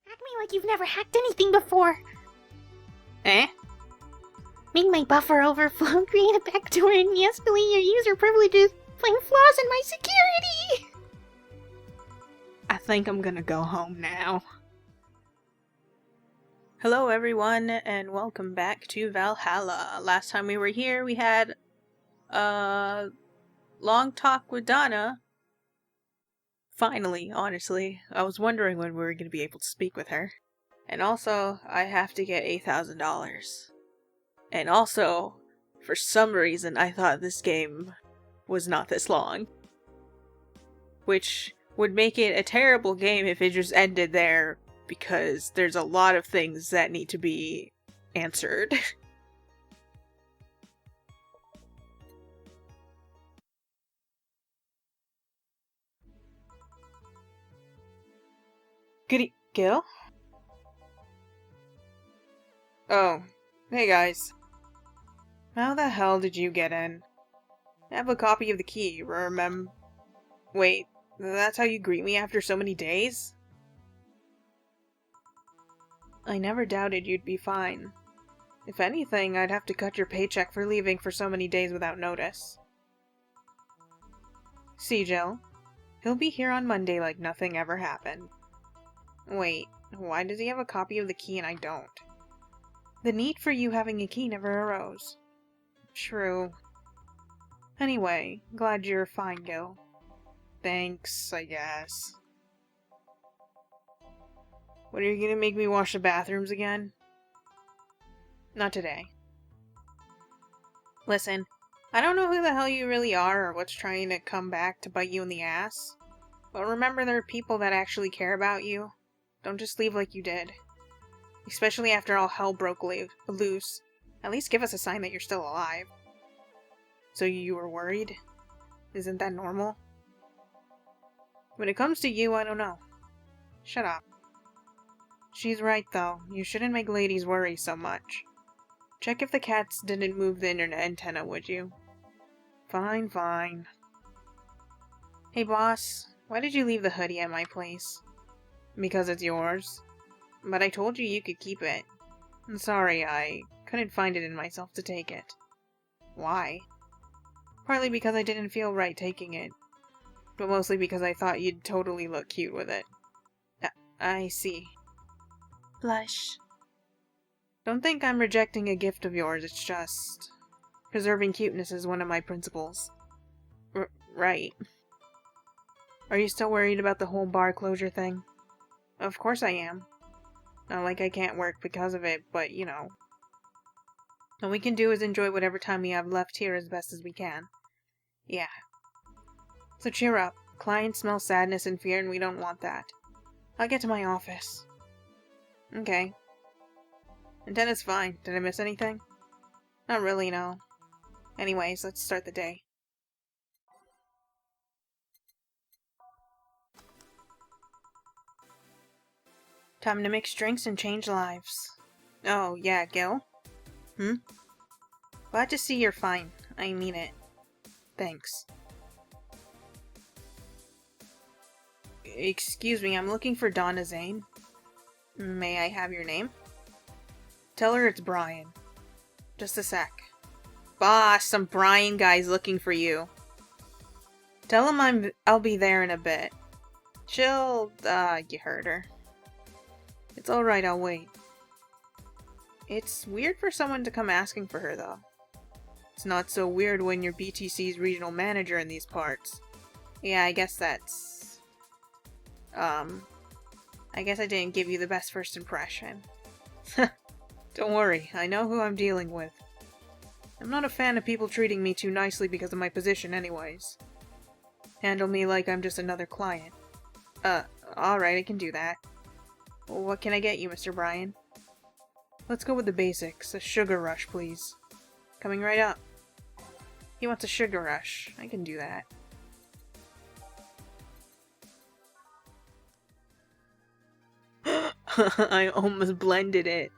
Hack me like you've never hacked anything before. Eh? Make my buffer overflow, create a backdoor, and escalate your user privileges. Find flaws in my security. I think I'm gonna go home now. Hello everyone, and welcome back to Valhalla. Last time we were here, we had a long talk with Donna. Finally, honestly. I was wondering when we were gonna be able to speak with her. And also, I have to get $8,000. And also, for some reason, I thought this game was not this long. Which would make it a terrible game if it just ended there, because there's a lot of things that need to be answered. Gil? Oh, hey guys. How the hell did you get in? I have a copy of the key, Wait, that's how you greet me after so many days? I never doubted you'd be fine. If anything, I'd have to cut your paycheck for leaving for so many days without notice. See, Jill? He'll be here on Monday like nothing ever happened. Wait, why does he have a copy of the key and I don't? The need for you having a key never arose. True. Anyway, glad you're fine, Gil. Thanks, I guess. What, are you gonna make me wash the bathrooms again? Not today. Listen, I don't know who the hell you really are or what's trying to come back to bite you in the ass, but remember there are people that actually care about you. Don't just leave like you did. Especially after all hell broke loose. At least give us a sign that you're still alive. So you were worried? Isn't that normal? When it comes to you, I don't know. Shut up. She's right, though. You shouldn't make ladies worry so much. Check if the cats didn't move the internet antenna, would you? Fine, fine. Hey, boss. Why did you leave the hoodie at my place? Because it's yours. But I told you you could keep it. I'm sorry, I couldn't find it in myself to take it. Why? Partly because I didn't feel right taking it. But mostly because I thought you'd totally look cute with it. I see. Blush. Don't think I'm rejecting a gift of yours, it's just... preserving cuteness is one of my principles. Right. Are you still worried about the whole bar closure thing? Of course I am. Not like I can't work because of it, but you know. All we can do is enjoy whatever time we have left here as best as we can. Yeah. So cheer up. Clients smell sadness and fear and we don't want that. I'll get to my office. Okay. Antenna's fine. Did I miss anything? Not really, no. Anyways, let's start the day. Time to mix drinks and change lives. Oh, yeah, Gil? Glad to see you're fine. I mean it. Thanks. Excuse me, I'm looking for Donna Zane. May I have your name? Tell her it's Brian. Just a sec. Boss, some Brian guy's looking for you. Tell him I'll be there in a bit. She'll, you heard her. It's alright, I'll wait. It's weird for someone to come asking for her, though. It's not so weird when you're BTC's regional manager in these parts. Yeah, I guess that's... I guess I didn't give you the best first impression. Don't worry, I know who I'm dealing with. I'm not a fan of people treating me too nicely because of my position anyways. Handle me like I'm just another client. Alright, I can do that. What can I get you, Mr. Brian? Let's go with the basics. A sugar rush, please. Coming right up. He wants a sugar rush. I can do that. I almost blended it.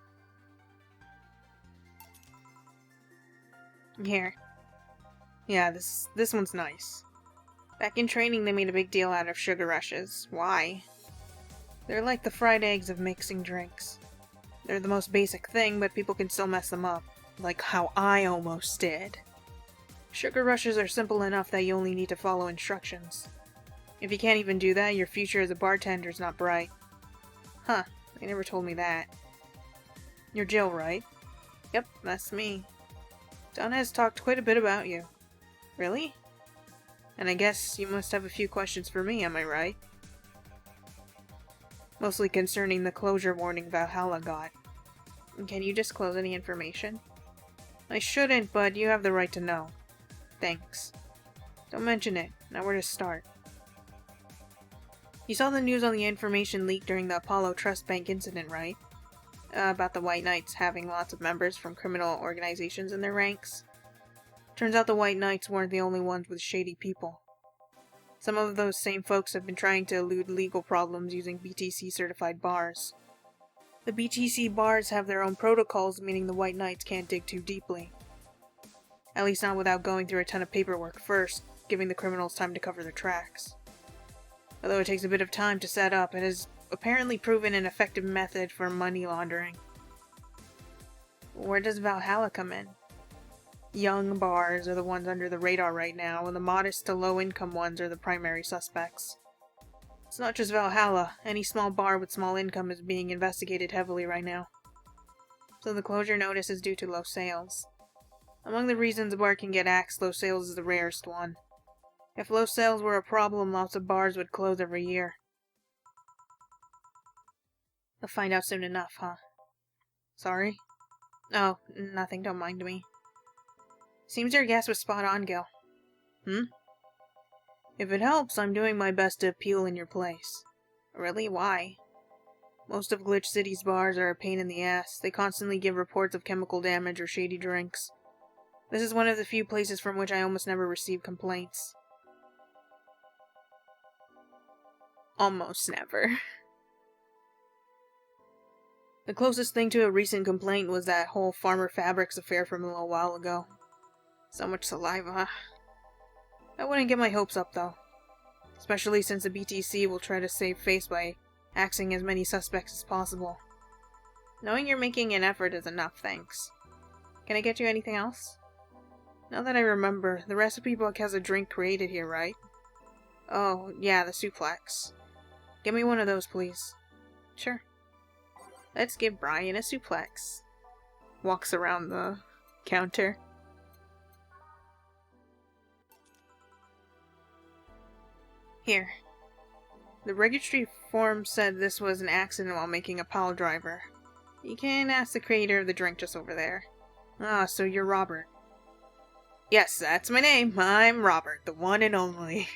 Here. Yeah, this one's nice. Back in training, they made a big deal out of sugar rushes. Why? They're like the fried eggs of mixing drinks. They're the most basic thing, but people can still mess them up. Like how I almost did. Sugar rushes are simple enough that you only need to follow instructions. If you can't even do that, your future as a bartender is not bright. Huh, they never told me that. You're Jill, right? Yep, that's me. Donna has talked quite a bit about you. Really? And I guess you must have a few questions for me, am I right? Mostly concerning the closure warning Valhalla got. Can you disclose any information? I shouldn't, but you have the right to know. Thanks. Don't mention it. Now where to start? You saw the news on the information leak during the Apollo Trust Bank incident, right? About the White Knights having lots of members from criminal organizations in their ranks. Turns out the White Knights weren't the only ones with shady people. Some of those same folks have been trying to elude legal problems using BTC-certified bars. The BTC bars have their own protocols, meaning the White Knights can't dig too deeply. At least not without going through a ton of paperwork first, giving the criminals time to cover their tracks. Although it takes a bit of time to set up, it has apparently proven an effective method for money laundering. Where does Valhalla come in? Young bars are the ones under the radar right now, and the modest to low-income ones are the primary suspects. It's not just Valhalla. Any small bar with small income is being investigated heavily right now. So the closure notice is due to low sales. Among the reasons a bar can get axed, low sales is the rarest one. If low sales were a problem, lots of bars would close every year. They'll find out soon enough, huh? Sorry? Oh, nothing, don't mind me. Seems your guess was spot on, Gil. If it helps, I'm doing my best to appeal in your place. Really? Why? Most of Glitch City's bars are a pain in the ass. They constantly give reports of chemical damage or shady drinks. This is one of the few places from which I almost never receive complaints. Almost never. The closest thing to a recent complaint was that whole Farmer Fabrics affair from a little while ago. So much saliva. I wouldn't get my hopes up, though. Especially since the BTC will try to save face by axing as many suspects as possible. Knowing you're making an effort is enough, thanks. Can I get you anything else? Now that I remember, the recipe book has a drink created here, right? Oh, yeah, the suplex. Give me one of those, please. Sure. Let's give Brian a suplex. Walks around the counter. Here. The registry form said this was an accident while making a pile driver. You can ask the creator of the drink just over there. Ah, so you're Robert. Yes, that's my name. I'm Robert, the one and only.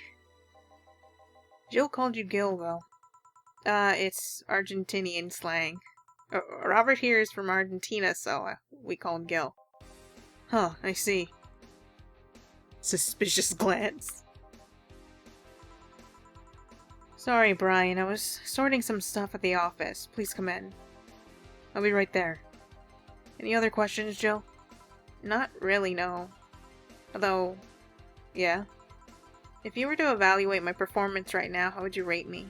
Jill called you Gil, though. It's Argentinian slang. Robert here is from Argentina, so we call him Gil. Huh, I see. Suspicious glance. Sorry, Brian. I was sorting some stuff at the office. Please come in. I'll be right there. Any other questions, Jill? Not really, no. Although, yeah. If you were to evaluate my performance right now, how would you rate me?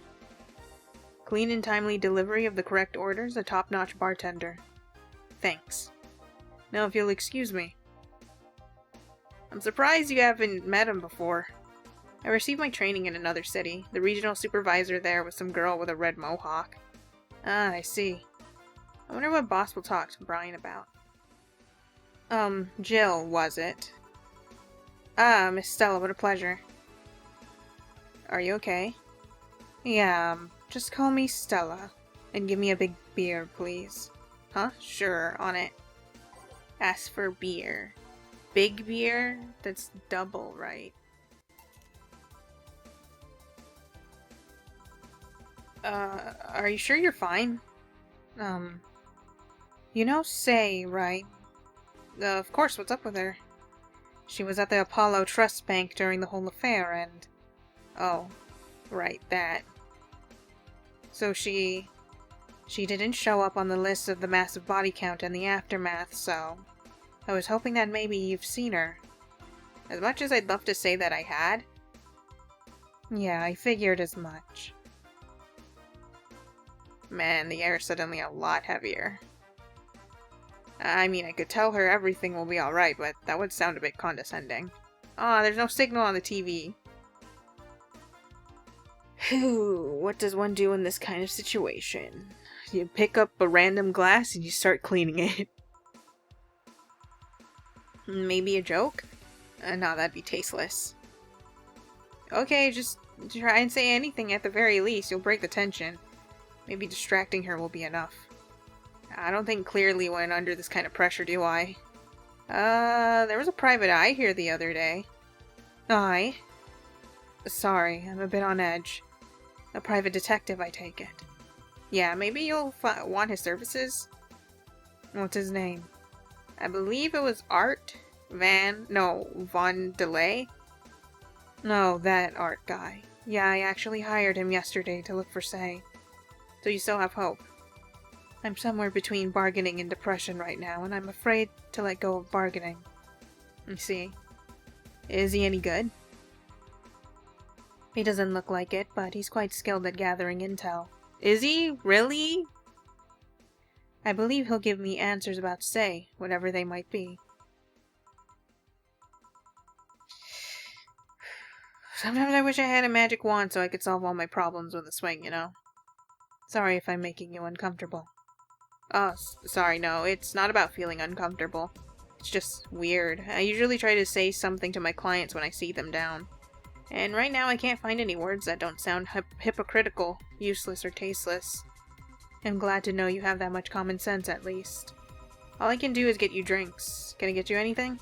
Clean and timely delivery of the correct orders, a top-notch bartender. Thanks. Now, if you'll excuse me. I'm surprised you haven't met him before. I received my training in another city. The regional supervisor there was some girl with a red mohawk. Ah, I see. I wonder what boss will talk to Brian about. Jill, was it? Ah, Miss Stella, what a pleasure. Are you okay? Yeah, just call me Stella. And give me a big beer, please. Huh? Sure, on it. Ask for beer. Big beer? That's double, right? Are you sure you're fine? You know Say, right? Of course, what's up with her? She was at the Apollo Trust Bank during the whole affair, and... Oh, right, that. So she didn't show up on the list of the massive body count and the aftermath, so... I was hoping that maybe you've seen her. As much as I'd love to say that I had. Yeah, I figured as much. Man, the air's suddenly a lot heavier. I mean, I could tell her everything will be alright, but that would sound a bit condescending. Ah, there's no signal on the TV. Whew, what does one do in this kind of situation? You pick up a random glass and you start cleaning it. Maybe a joke? No, that'd be tasteless. Okay, just try and say anything at the very least. You'll break the tension. Maybe distracting her will be enough. I don't think clearly when under this kind of pressure, do I? There was a private eye here the other day. Eye? Sorry, I'm a bit on edge. A private detective, I take it. Yeah, maybe you'll want his services? What's his name? I believe it was Von Delay? No, that Art guy. Yeah, I actually hired him yesterday to look for Say. So you still have hope. I'm somewhere between bargaining and depression right now, and I'm afraid to let go of bargaining. I see. Is he any good? He doesn't look like it, but he's quite skilled at gathering intel. Is he? Really? I believe he'll give me answers about Say, whatever they might be. Sometimes I wish I had a magic wand so I could solve all my problems with a swing, you know? Sorry if I'm making you uncomfortable. Oh, sorry, no, it's not about feeling uncomfortable. It's just weird. I usually try to say something to my clients when I see them down. And right now I can't find any words that don't sound hypocritical, useless, or tasteless. I'm glad to know you have that much common sense, at least. All I can do is get you drinks. Can I get you anything?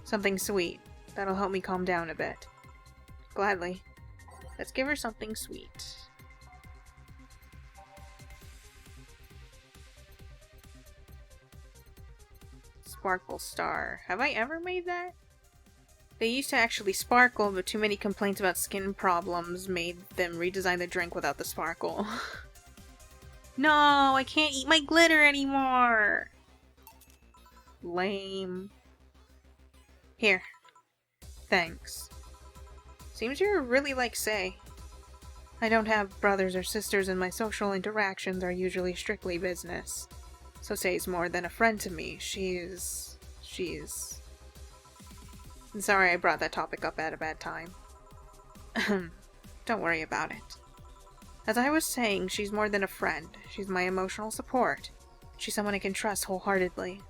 Something sweet. That'll help me calm down a bit. Gladly. Let's give her something sweet. Sparkle Star. Have I ever made that? They used to actually sparkle, but too many complaints about skin problems made them redesign the drink without the sparkle. No, I can't eat my glitter anymore! Lame. Here. Thanks. Seems you're really like Say. I don't have brothers or sisters, and my social interactions are usually strictly business. So Say's more than a friend to me. She's... I'm sorry I brought that topic up at a bad time. Don't worry about it. As I was saying, she's more than a friend. She's my emotional support. She's someone I can trust wholeheartedly.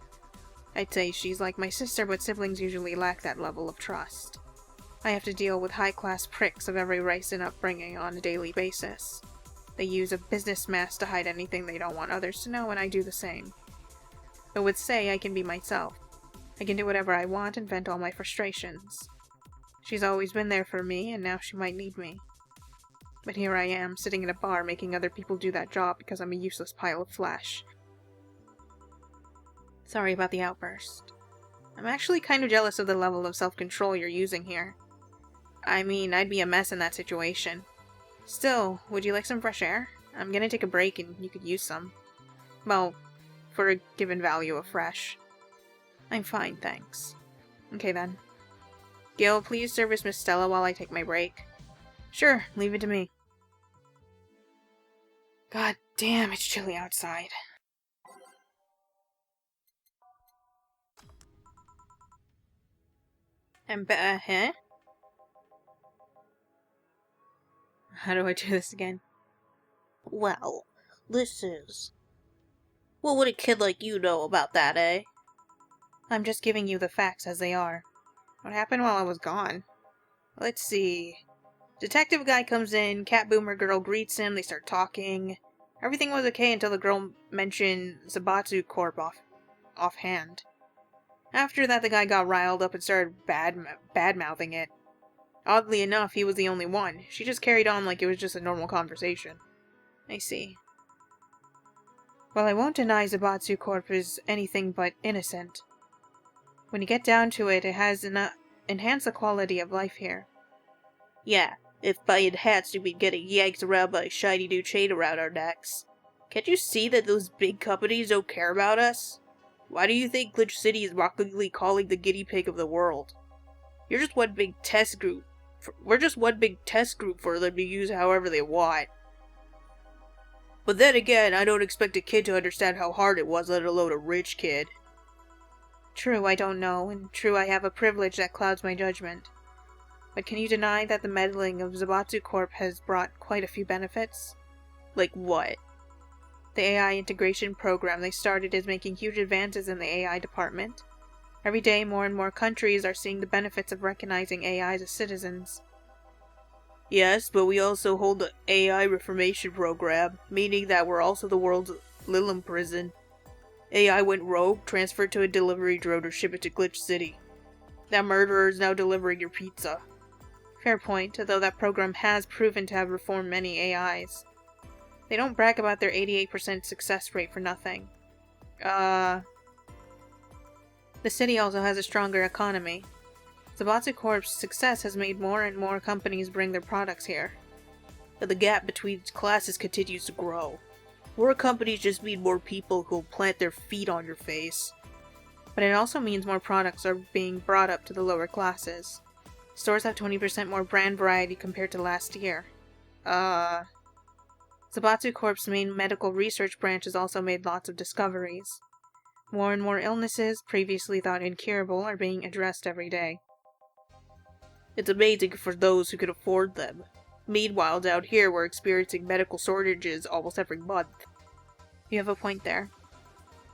I'd say she's like my sister, but siblings usually lack that level of trust. I have to deal with high-class pricks of every race and upbringing on a daily basis. They use a business mask to hide anything they don't want others to know, and I do the same. But with Say, I can be myself. I can do whatever I want and vent all my frustrations. She's always been there for me, and now she might need me. But here I am, sitting in a bar making other people do that job because I'm a useless pile of flesh. Sorry about the outburst. I'm actually kind of jealous of the level of self-control you're using here. I mean, I'd be a mess in that situation. Still, would you like some fresh air? I'm gonna take a break and you could use some. Well, for a given value of fresh. I'm fine, thanks. Okay then. Gil, please service Miss Stella while I take my break. Sure, leave it to me. God damn, it's chilly outside. Huh? How do I do this again? Well, this is... What would a kid like you know about that, eh? I'm just giving you the facts as they are. What happened while I was gone? Let's see. Detective guy comes in, cat boomer girl greets him, they start talking. Everything was okay until the girl mentioned Zabatsu Corp offhand. After that, the guy got riled up and started bad-mouthing it. Oddly enough, he was the only one. She just carried on like it was just a normal conversation. I see. Well, I won't deny Zabatsu Corp is anything but innocent. When you get down to it, it has enhanced the quality of life here. Yeah, if by enhanced you mean getting yanked around by a shiny new chain around our necks. Can't you see that those big companies don't care about us? Why do you think Glitch City is mockingly calling the guinea pig of the world? You're just one big test group. We're just one big test group for them to use however they want. But then again, I don't expect a kid to understand how hard it was, let alone a rich kid. True, I don't know, and true, I have a privilege that clouds my judgment. But can you deny that the meddling of Zabatsu Corp has brought quite a few benefits? Like what? The AI integration program they started is making huge advances in the AI department. Every day, more and more countries are seeing the benefits of recognizing AIs as citizens. Yes, but we also hold the AI reformation program, meaning that we're also the world's Lilim prison. AI went rogue, transferred to a delivery drone, or shipped it to Glitch City. That murderer is now delivering your pizza. Fair point, though that program has proven to have reformed many AIs. They don't brag about their 88% success rate for nothing. The city also has a stronger economy. Zabatsu Corp's success has made more and more companies bring their products here. But the gap between classes continues to grow. More companies just mean more people who'll plant their feet on your face. But it also means more products are being brought up to the lower classes. Stores have 20% more brand variety compared to last year. Zabatsu Corp's main medical research branch has also made lots of discoveries. More and more illnesses, previously thought incurable, are being addressed every day. It's amazing for those who can afford them. Meanwhile, down here we're experiencing medical shortages almost every month. You have a point there.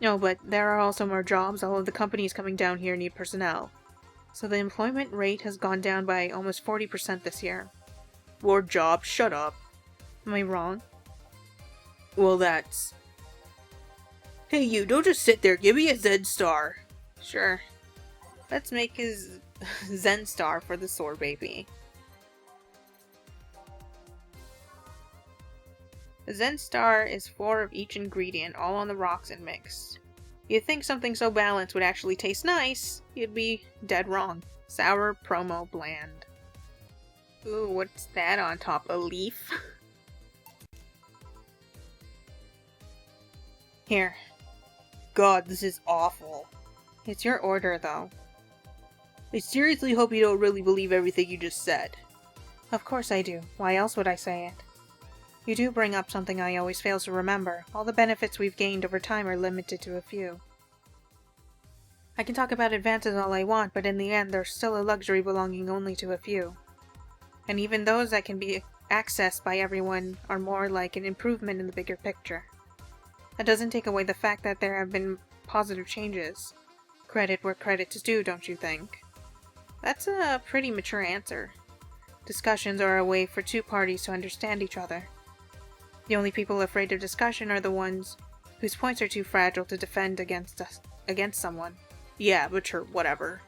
No, but there are also more jobs. All of the companies coming down here need personnel. So the employment rate has gone down by almost 40% this year. More jobs? Shut up. Am I wrong? Well, that's... Hey you, don't just sit there, give me a Zen star. Sure. Let's make his Zen star for the Sword Baby. The Zen star is 4 of each ingredient, all on the rocks and mixed. You'd think something so balanced would actually taste nice. You'd be dead wrong. Sour, promo, bland. Ooh, what's that on top? A leaf? Here. God, this is awful. It's your order, though. I seriously hope you don't really believe everything you just said. Of course I do. Why else would I say it? You do bring up something I always fail to remember. All the benefits we've gained over time are limited to a few. I can talk about advances all I want, but in the end, they're still a luxury belonging only to a few. And even those that can be accessed by everyone are more like an improvement in the bigger picture. That doesn't take away the fact that there have been positive changes. Credit where credit's due, don't you think? That's a pretty mature answer. Discussions are a way for two parties to understand each other. The only people afraid of discussion are the ones whose points are too fragile to defend against someone. Yeah, but sure, whatever.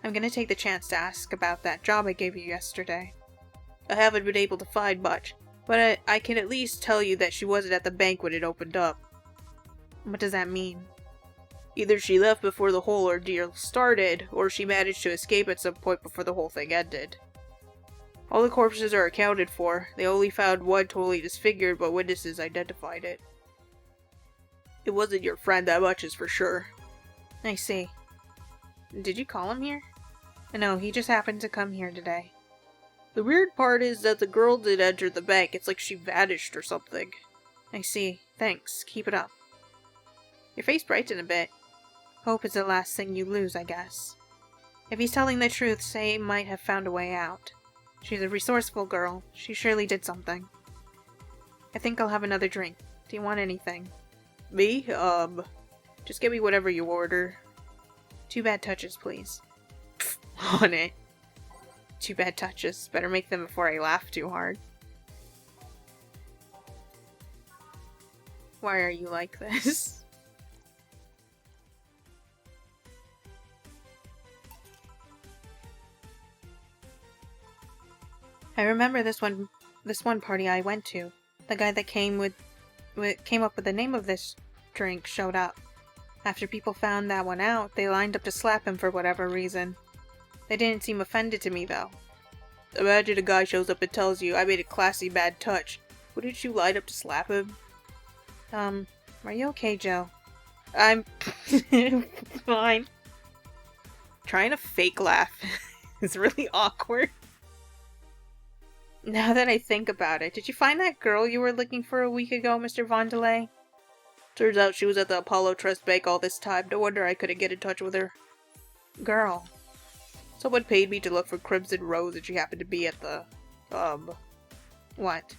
I'm gonna take the chance to ask about that job I gave you yesterday. I haven't been able to find much, but I can at least tell you that she wasn't at the bank when it opened up. What does that mean? Either she left before the whole ordeal started, or she managed to escape at some point before the whole thing ended. All the corpses are accounted for. They only found one totally disfigured, but witnesses identified it. It wasn't your friend, that much is for sure. I see. Did you call him here? No, he just happened to come here today. The weird part is that the girl did enter the bank. It's like she vanished or something. I see. Thanks. Keep it up. Your face brightened a bit. Hope is the last thing you lose, I guess. If he's telling the truth, Say might have found a way out. She's a resourceful girl. She surely did something. I think I'll have another drink. Do you want anything? Me? Just give me whatever you order. 2 bad touches, please. On it. 2 bad touches. Better make them before I laugh too hard. Why are you like this? I remember this one party I went to. The guy that came up with the name of this drink showed up. After people found that one out, they lined up to slap him for whatever reason. They didn't seem offended to me, though. Imagine a guy shows up and tells you, I made a classy bad touch. Wouldn't you line up to slap him? Are you okay, Joe? I'm fine. Trying to fake laugh is really awkward. Now that I think about it, did you find that girl you were looking for a week ago, Mr. Vondelay? Turns out she was at the Apollo Trust Bank all this time. No wonder I couldn't get in touch with her. Girl. Someone paid me to look for Crimson Rose and she happened to be at the, What?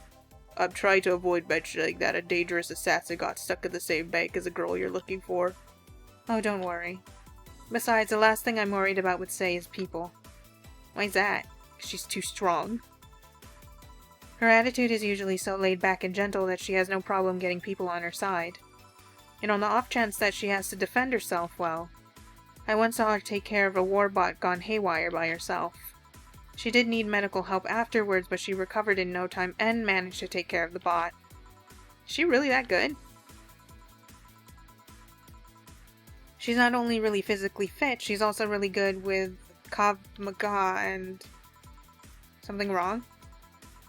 I'm trying to avoid mentioning that a dangerous assassin got stuck in the same bank as the girl you're looking for. Oh, don't worry. Besides, the last thing I'm worried about with Sei is people. Why's that? She's too strong. Her attitude is usually so laid back and gentle that she has no problem getting people on her side. And on the off chance that she has to defend herself, well, I once saw her take care of a warbot gone haywire by herself. She did need medical help afterwards, but she recovered in no time and managed to take care of the bot. Is she really that good? She's not only really physically fit, she's also really good with Krav Maga and... Something wrong?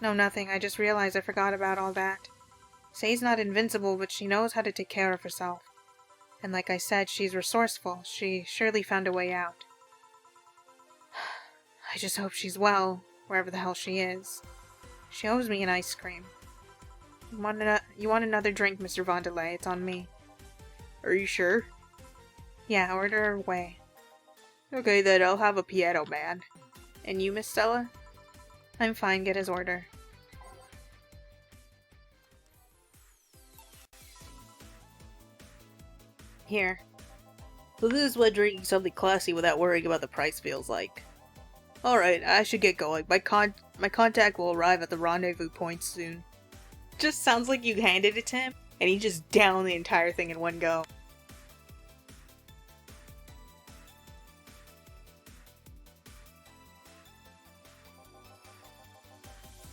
No, nothing. I just realized I forgot about all that. Sei's not invincible, but she knows how to take care of herself. And like I said, she's resourceful. She surely found a way out. I just hope she's well, wherever the hell she is. She owes me an ice cream. You want another drink, Mr. Vondelay? It's on me. Are you sure? Yeah, order her away. Okay then, I'll have a piano man. And you, Miss Stella? I'm fine, get his order. Here. So this is what drinking something classy without worrying about the price feels like. Alright, I should get going. My contact will arrive at the rendezvous point soon. Just sounds like you handed it to him, and he just downed the entire thing in one go.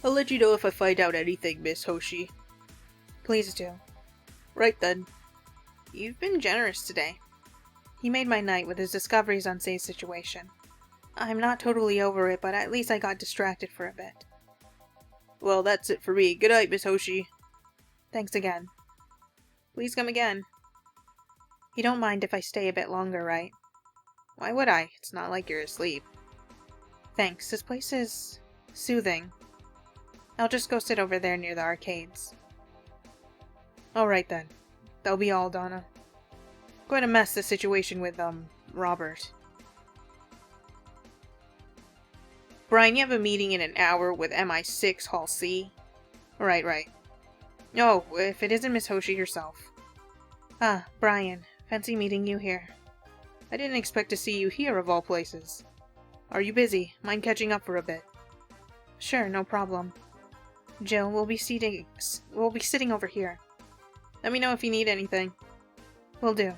I'll let you know if I find out anything, Miss Hoshi. Please do. Right then. You've been generous today. He made my night with his discoveries on Sei's situation. I'm not totally over it, but at least I got distracted for a bit. Well, that's it for me. Good night, Miss Hoshi. Thanks again. Please come again. You don't mind if I stay a bit longer, right? Why would I? It's not like you're asleep. Thanks. This place is soothing. I'll just go sit over there near the arcades. Alright then. That'll be all, Donna. I'm going to mess the situation with, Robert. Brian, you have a meeting in an hour with MI6 Hall C? Right. Oh, if it isn't Miss Hoshi herself. Ah, Brian. Fancy meeting you here. I didn't expect to see you here of all places. Are you busy? Mind catching up for a bit? Sure, no problem. Jill, we'll be sitting over here. Let me know if you need anything. Will do.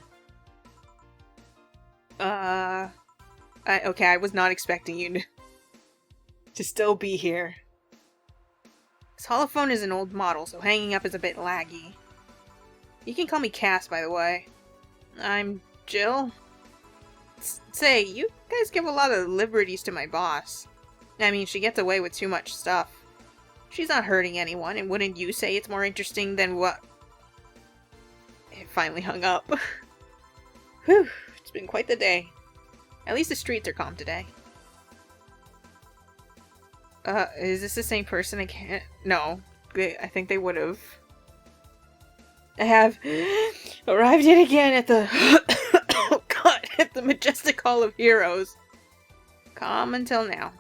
Okay, I was not expecting you to still be here. This holophone is an old model, so hanging up is a bit laggy. You can call me Cass, by the way. I'm Jill. Say, you guys give a lot of liberties to my boss. I mean, she gets away with too much stuff. She's not hurting anyone, and wouldn't you say it's more interesting than what... It finally hung up. Whew, it's been quite the day. At least the streets are calm today. Is this the same person? I can't... No. I think they would've. I have arrived yet again at the... oh god, at the Majestic Hall of Heroes. Calm until now.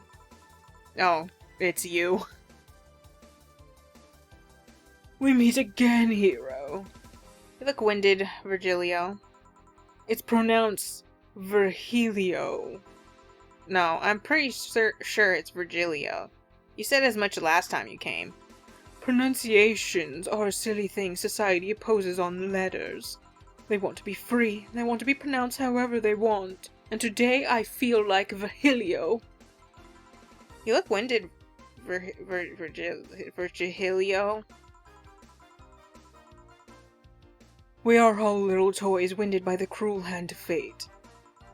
Oh, it's you. We meet again, hero. You look winded, Virgilio. It's pronounced Virgilio. No, I'm pretty sure it's Virgilio. You said as much last time you came. Pronunciations are a silly thing society opposes on letters. They want to be free. They want to be pronounced however they want. And today I feel like Virgilio. You look winded, Virgilio. We are all little toys winded by the cruel hand of fate.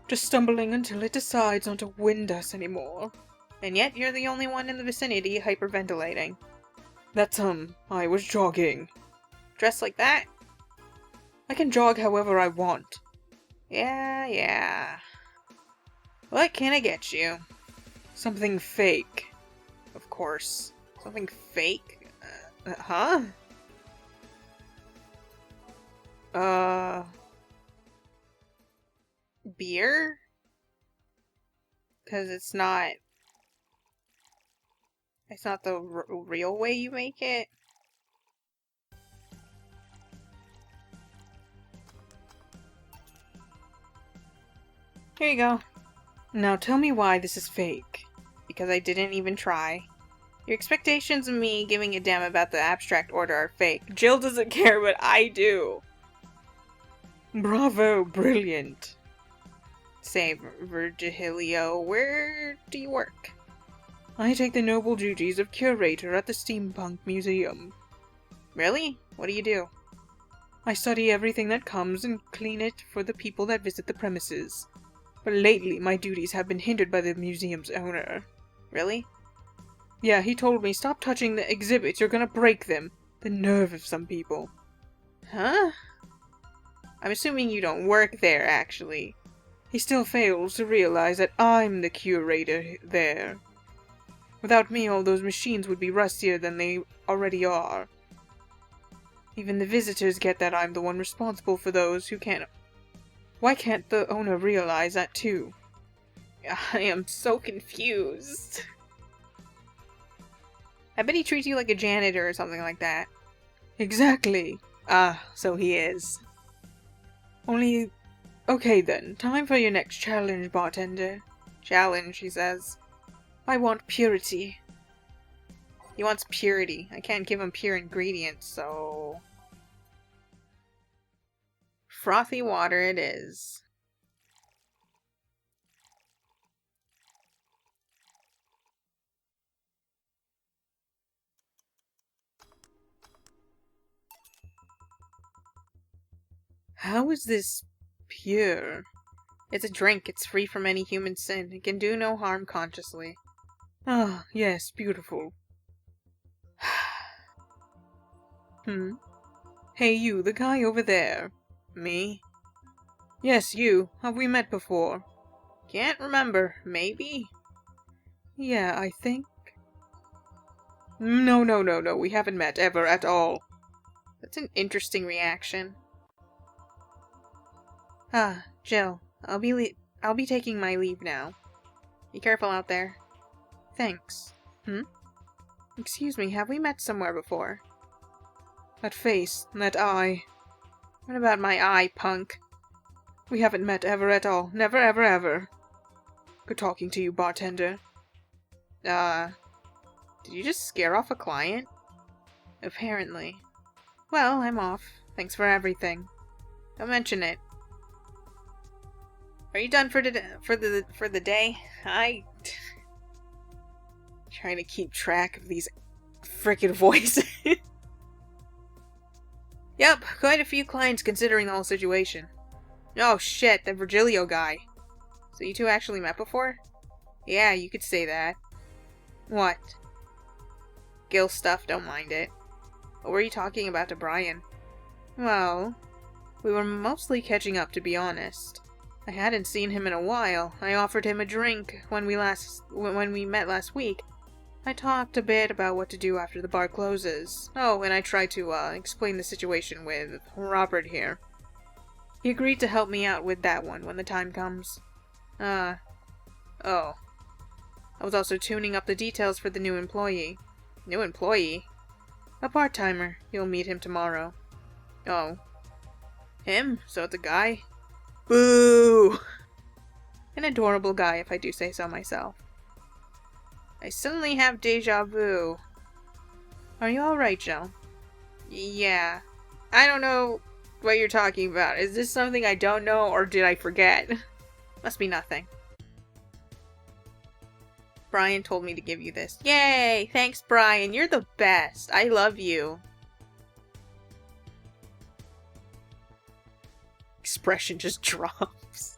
Just stumbling until it decides not to wind us anymore. And yet you're the only one in the vicinity hyperventilating. That's I was jogging. Dressed like that? I can jog however I want. Yeah. What can I get you? Something fake. Of course. Something fake? Huh? Beer? Because it's not the real way you make it. Here you go. Now tell me why this is fake. Because I didn't even try. Your expectations of me giving a damn about the abstract order are fake. Jill doesn't care, but I do. Bravo, brilliant. Say, Virgilio, where do you work? I take the noble duties of curator at the Steampunk Museum. Really? What do you do? I study everything that comes and clean it for the people that visit the premises. But lately, my duties have been hindered by the museum's owner. Really? Yeah, he told me, stop touching the exhibits, you're gonna break them. The nerve of some people. Huh? I'm assuming you don't work there, actually. He still fails to realize that I'm the curator there. Without me, all those machines would be rustier than they already are. Even the visitors get that I'm the one responsible for those who can't. Why can't the owner realize that too? I am so confused. I bet he treats you like a janitor or something like that. Exactly. Ah, so he is. Only... Okay then, time for your next challenge, bartender. Challenge, he says. I want purity. He wants purity. I can't give him pure ingredients, so... Frothy water it is. How is this pure? It's a drink. It's free from any human sin. It can do no harm consciously. Ah, yes, beautiful. Hey you, the guy over there. Me? Yes, you. Have we met before? Can't remember. Maybe? Yeah, I think. No, we haven't met ever at all. That's an interesting reaction. Ah, Jill, I'll be taking my leave now. Be careful out there. Thanks. Excuse me, have we met somewhere before? That face, that eye. What about my eye, punk? We haven't met ever at all. Never, ever, ever. Good talking to you, bartender. Did you just scare off a client? Apparently. Well, I'm off. Thanks for everything. Don't mention it. Are you done for the day? Trying to keep track of these frickin' voices. Yep, quite a few clients considering the whole situation. Oh shit, the Virgilio guy. So you two actually met before? Yeah, you could say that. What? Gil stuff, don't mind it. What were you talking about to Brian? Well, we were mostly catching up, to be honest. I hadn't seen him in a while. I offered him a drink when we met last week. I talked a bit about what to do after the bar closes. Oh, and I tried to explain the situation with Robert here. He agreed to help me out with that one when the time comes. Oh. I was also tuning up the details for the new employee. New employee? A part-timer. You'll meet him tomorrow. Oh. Him? So it's a guy? Boo! An adorable guy, if I do say so myself. I suddenly have deja vu. Are you alright, Jill? Yeah. I don't know what you're talking about. Is this something I don't know, or did I forget? Must be nothing. Brian told me to give you this. Yay! Thanks, Brian. You're the best. I love you. Expression just drops.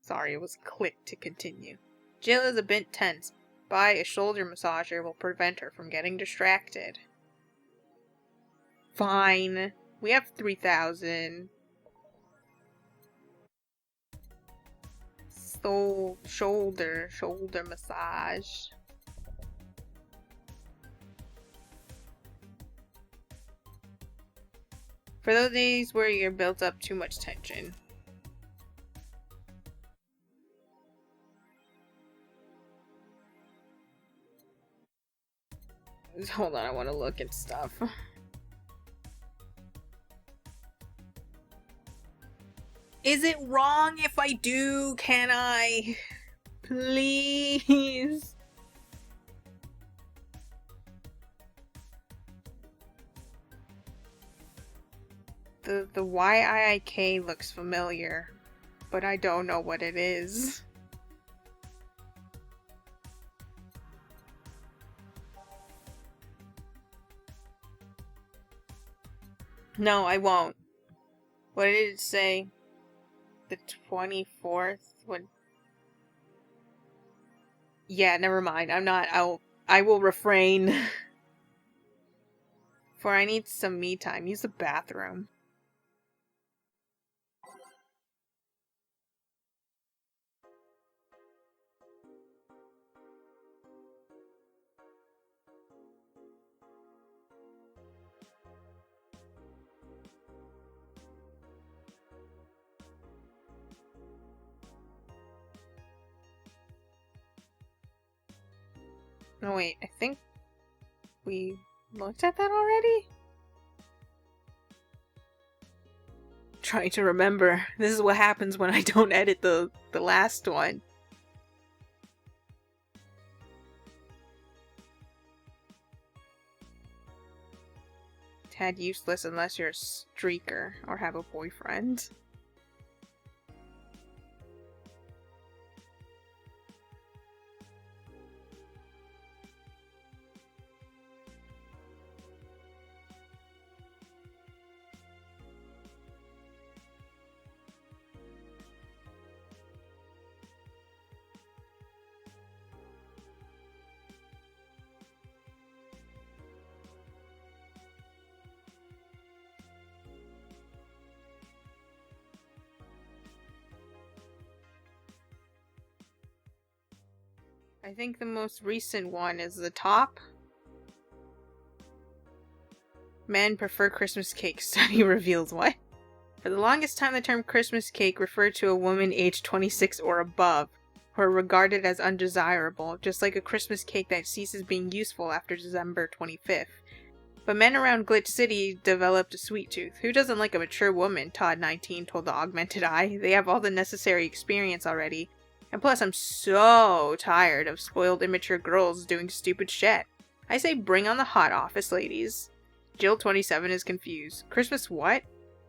Sorry, it was clicked to continue. Jill is a bit tense. Buy a shoulder massager will prevent her from getting distracted. Fine. We have 3,000. Shoulder massage. For those days where you're built up too much tension. Hold on, I want to look at stuff. Is it wrong if I do? Can I? Please? The YIIK looks familiar, but I don't know what it is. No, I won't. What did it say? The 24th? What? Yeah, never mind. I will refrain. For I need some me time. Use the bathroom. No, wait, I think we looked at that already? Trying to remember. This is what happens when I don't edit the last one. Tad useless unless you're a streaker or have a boyfriend. I think the most recent one is the top. Men prefer Christmas cake. Study reveals what? For the longest time, the term Christmas cake referred to a woman aged 26 or above, who are regarded as undesirable, just like a Christmas cake that ceases being useful after December 25th. But men around Glitch City developed a sweet tooth. Who doesn't like a mature woman? Todd 19 told the augmented eye. They have all the necessary experience already. And plus, I'm so tired of spoiled immature girls doing stupid shit. I say bring on the hot office ladies. Jill 27 is confused. Christmas what?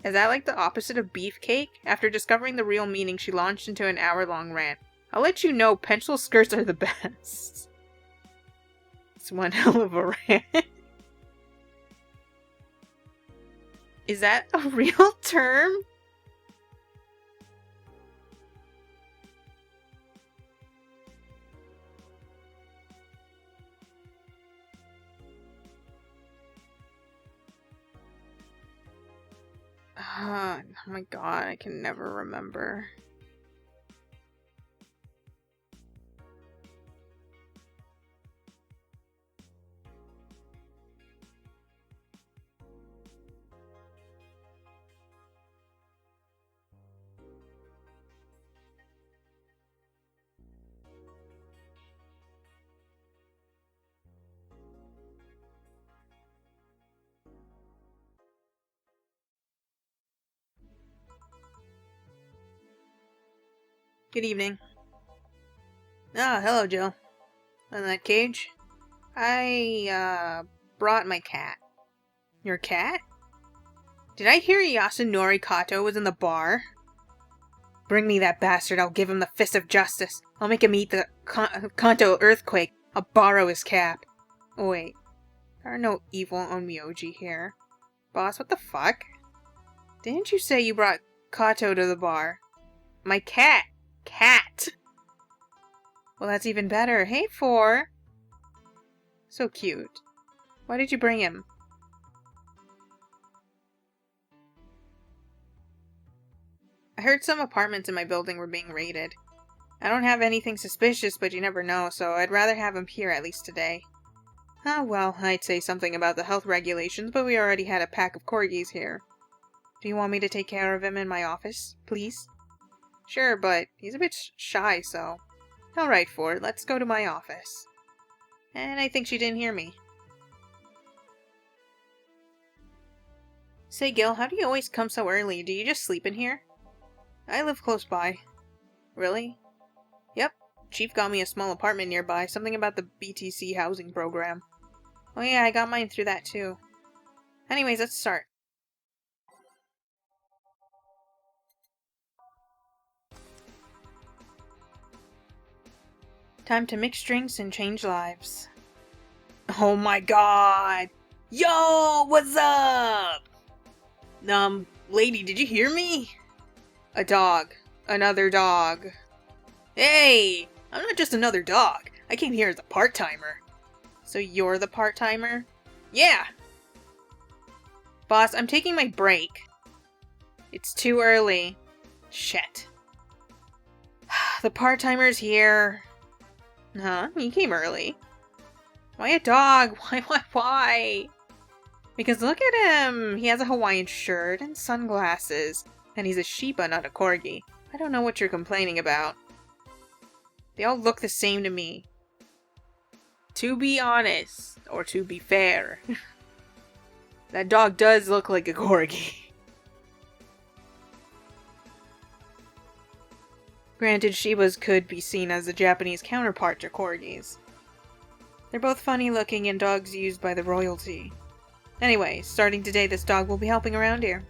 Is that like the opposite of beefcake? After discovering the real meaning, she launched into an hour-long rant. I'll let you know, pencil skirts are the best. It's one hell of a rant. Is that a real term? Oh my god, I can never remember. Good evening. Oh, hello, Jill. In that cage? I, brought my cat. Your cat? Did I hear Yasunori Kato was in the bar? Bring me that bastard, I'll give him the fist of justice. I'll make him eat the Kanto earthquake. I'll borrow his cap. Oh, wait. There are no evil onmyoji here. Boss, what the fuck? Didn't you say you brought Kato to the bar? My cat! Cat! Well, that's even better. Hey, Four! So cute. Why did you bring him? I heard some apartments in my building were being raided. I don't have anything suspicious, but you never know, so I'd rather have him here at least today. Ah, well, I'd say something about the health regulations, but we already had a pack of corgis here. Do you want me to take care of him in my office, please? Sure, but he's a bit shy, so... Alright, Ford, let's go to my office. And I think she didn't hear me. Say, Gil, how do you always come so early? Do you just sleep in here? I live close by. Really? Yep. Chief got me a small apartment nearby, something about the BTC housing program. Oh yeah, I got mine through that too. Anyways, let's start. Time to mix drinks and change lives. Oh my god! Yo, what's up? Lady, did you hear me? A dog. Another dog. Hey! I'm not just another dog. I came here as a part-timer. So you're the part-timer? Yeah! Boss, I'm taking my break. It's too early. Shit. The part-timer's here. Huh? He came early. Why a dog? Why? Because look at him! He has a Hawaiian shirt and sunglasses. And he's a Shiba, not a Corgi. I don't know what you're complaining about. They all look the same to me. To be honest, or to be fair, that dog does look like a Corgi. Granted, Shibas could be seen as the Japanese counterpart to Corgis. They're both funny looking and dogs used by the royalty. Anyway, starting today this dog will be helping around here.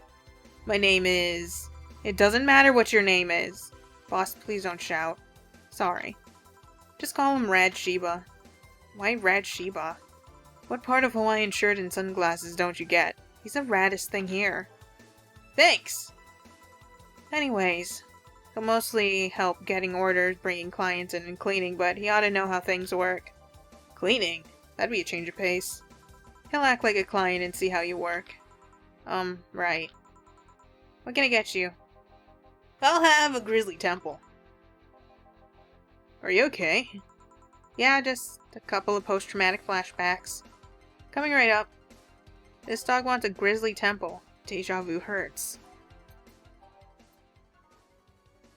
My name is... It doesn't matter what your name is. Boss, please don't shout. Sorry. Just call him Rad Shiba. Why Rad Shiba? What part of Hawaiian shirt and sunglasses don't you get? He's the raddest thing here. Thanks! Anyways, he'll mostly help getting orders, bringing clients in, and cleaning, but he ought to know how things work. Cleaning? That'd be a change of pace. He'll act like a client and see how you work. Right. What can I get you? I'll have a grizzly temple. Are you okay? Yeah, just a couple of post-traumatic flashbacks. Coming right up. This dog wants a grizzly temple. Deja vu hurts.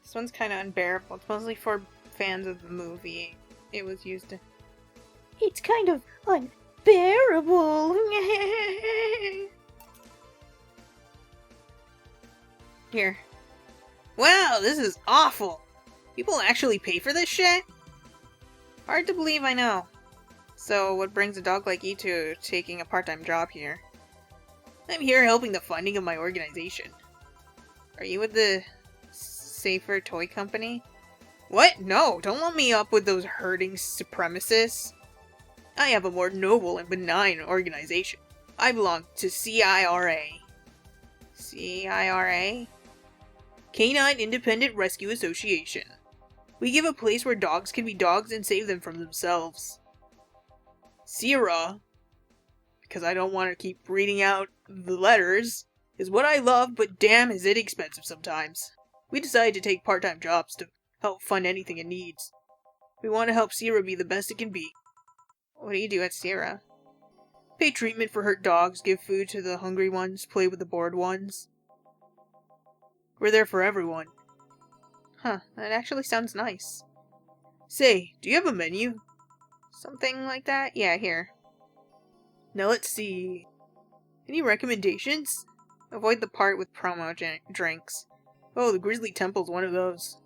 This one's kind of unbearable. It's mostly for fans of the movie. It was used to... It's kind of unbearable. Here. Wow, this is awful! People actually pay for this shit? Hard to believe, I know. So, what brings a dog like you to taking a part-time job here? I'm here helping the funding of my organization. Are you with the Safer Toy Company? What? No, don't lump me up with those herding supremacists. I have a more noble and benign organization. I belong to CIRA. CIRA? Canine Independent Rescue Association. We give a place where dogs can be dogs and save them from themselves. Sierra, because I don't want to keep reading out the letters, is what I love, but damn is it expensive sometimes. We decided to take part-time jobs to help fund anything it needs. We want to help Sierra be the best it can be. What do you do at Sierra? Pay treatment for hurt dogs, give food to the hungry ones, play with the bored ones. We're there for everyone. Huh, that actually sounds nice. Say, do you have a menu? Something like that? Yeah, here. Now let's see. Any recommendations? Avoid the part with promo drinks. Oh, the Grizzly Temple's one of those.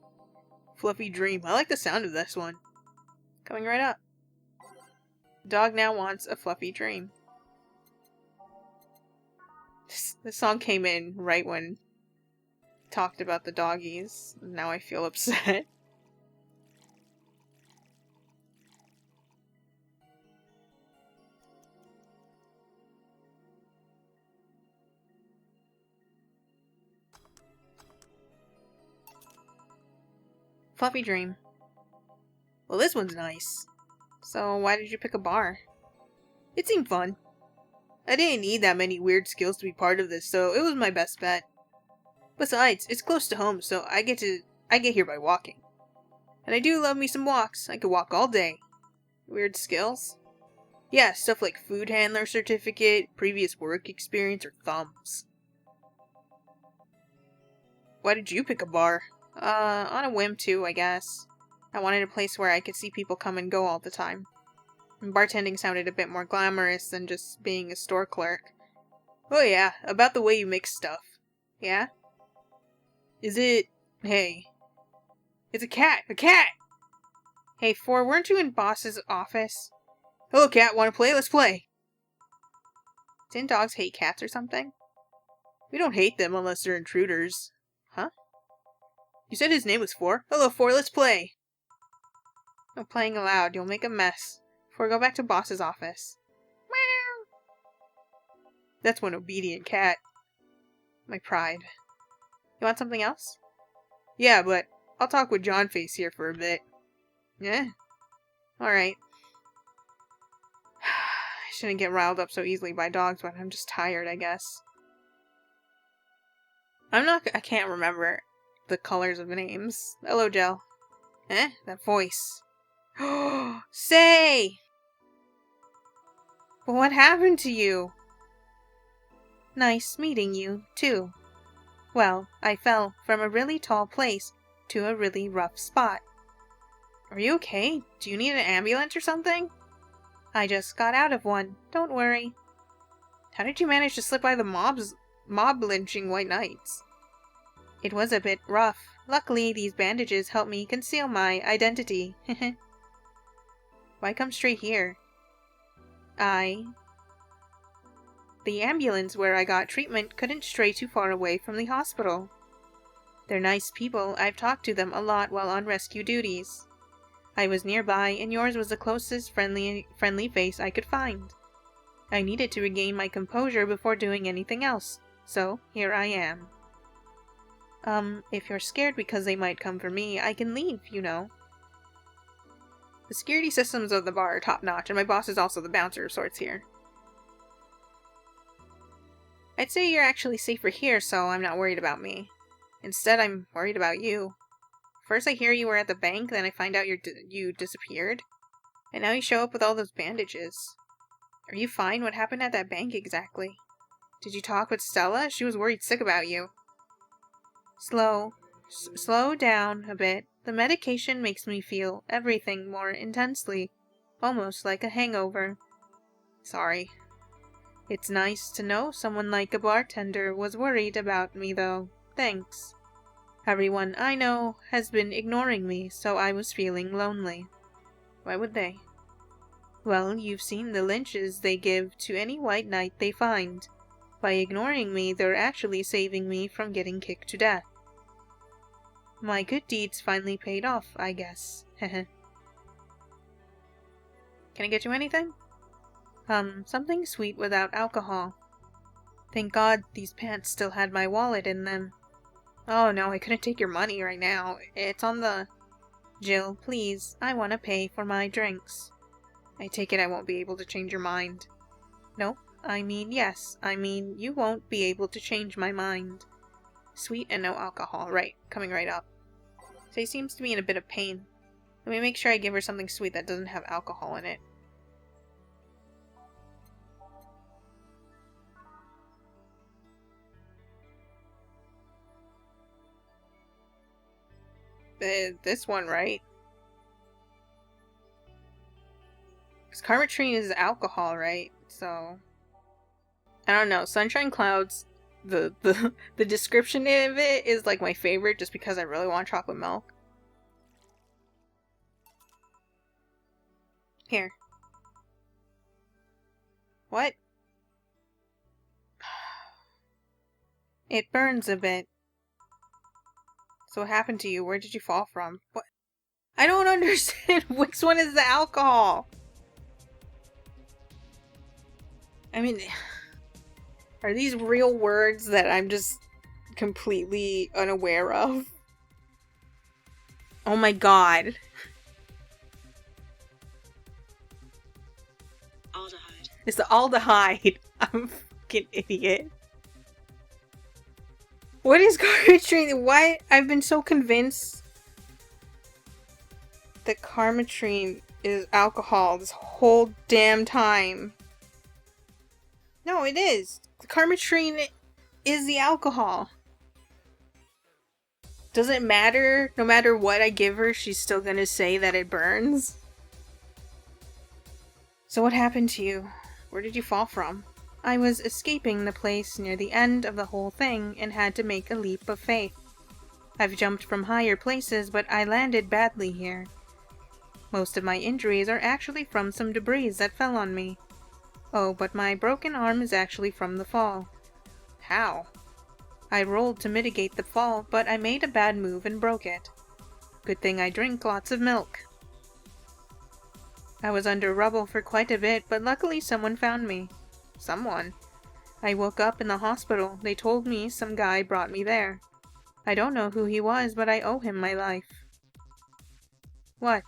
Fluffy Dream. I like the sound of this one. Coming right up. Dog now wants a fluffy dream. This song came in right when talked about the doggies. Now I feel upset. Fluffy dream. Well, this one's nice. So why did you pick a bar? It seemed fun. I didn't need that many weird skills to be part of this, so it was my best bet. Besides, it's close to home, so I get here by walking. And I do love me some walks. I could walk all day. Weird skills? Yeah, stuff like food handler certificate, previous work experience, or thumbs. Why did you pick a bar? On a whim too, I guess. I wanted a place where I could see people come and go all the time. And bartending sounded a bit more glamorous than just being a store clerk. Oh yeah, about the way you mix stuff. Yeah? Is it... Hey. It's a cat! A cat! Hey, Four, weren't you in Boss's office? Hello, cat, wanna play? Let's play! Didn't dogs hate cats or something? We don't hate them unless they're intruders. Huh? You said his name was Four? Hello, Four, let's play! No playing aloud, you'll make a mess. Four, go back to Boss's office. Meow! That's one obedient cat. My pride. You want something else? Yeah, but I'll talk with John Face here for a bit. Yeah? Alright. I shouldn't get riled up so easily by dogs, but I'm just tired, I guess. I can't remember the colors of names. Hello, Gel. Eh? That voice. Say! But what happened to you? Nice meeting you, too. Well, I fell from a really tall place to a really rough spot. Are you okay? Do you need an ambulance or something? I just got out of one. Don't worry. How did you manage to slip by the mob lynching white knights? It was a bit rough. Luckily, these bandages help me conceal my identity. Why come straight here? The ambulance where I got treatment couldn't stray too far away from the hospital. They're nice people. I've talked to them a lot while on rescue duties. I was nearby, and yours was the closest friendly face I could find. I needed to regain my composure before doing anything else, so here I am. If you're scared because they might come for me, I can leave, you know. The security systems of the bar are top-notch, and my boss is also the bouncer of sorts here. I'd say you're actually safer here, so I'm not worried about me. Instead, I'm worried about you. First I hear you were at the bank, then I find out you disappeared. And now you show up with all those bandages. Are you fine? What happened at that bank exactly? Did you talk with Stella? She was worried sick about you. Slow down a bit. The medication makes me feel everything more intensely. Almost like a hangover. Sorry. It's nice to know someone like a bartender was worried about me, though. Thanks. Everyone I know has been ignoring me, so I was feeling lonely. Why would they? Well, you've seen the lynches they give to any white knight they find. By ignoring me, they're actually saving me from getting kicked to death. My good deeds finally paid off, I guess. Heh. Can I get you anything? Something sweet without alcohol. Thank God these pants still had my wallet in them. Oh no, I couldn't take your money right now. It's on the... Jill, please, I want to pay for my drinks. I take it I won't be able to change your mind. Nope, yes. You won't be able to change my mind. Sweet and no alcohol. Right, coming right up. Faye seems to be in a bit of pain. Let me make sure I give her something sweet that doesn't have alcohol in it. This one, right? Because Carmetrine is alcohol, right? So... I don't know. Sunshine Clouds, the description of it is like my favorite just because I really want chocolate milk. Here. What? It burns a bit. So what happened to you? Where did you fall from? What? I don't understand. Which one is the alcohol? I mean, are these real words that I'm just completely unaware of? Oh my god. Aldehyde. It's the aldehyde. I'm a fucking idiot. What is Carmetrine? Why? I've been so convinced that Carmetrine is alcohol this whole damn time. No, it is. The Carmetrine is the alcohol. Does it matter? No matter what I give her, she's still gonna say that it burns? So what happened to you? Where did you fall from? I was escaping the place near the end of the whole thing and had to make a leap of faith. I've jumped from higher places, but I landed badly here. Most of my injuries are actually from some debris that fell on me. Oh, but my broken arm is actually from the fall. How? I rolled to mitigate the fall, but I made a bad move and broke it. Good thing I drink lots of milk. I was under rubble for quite a bit, but luckily someone found me. Someone? I woke up in the hospital. They told me some guy brought me there. I don't know who he was, but I owe him my life. What?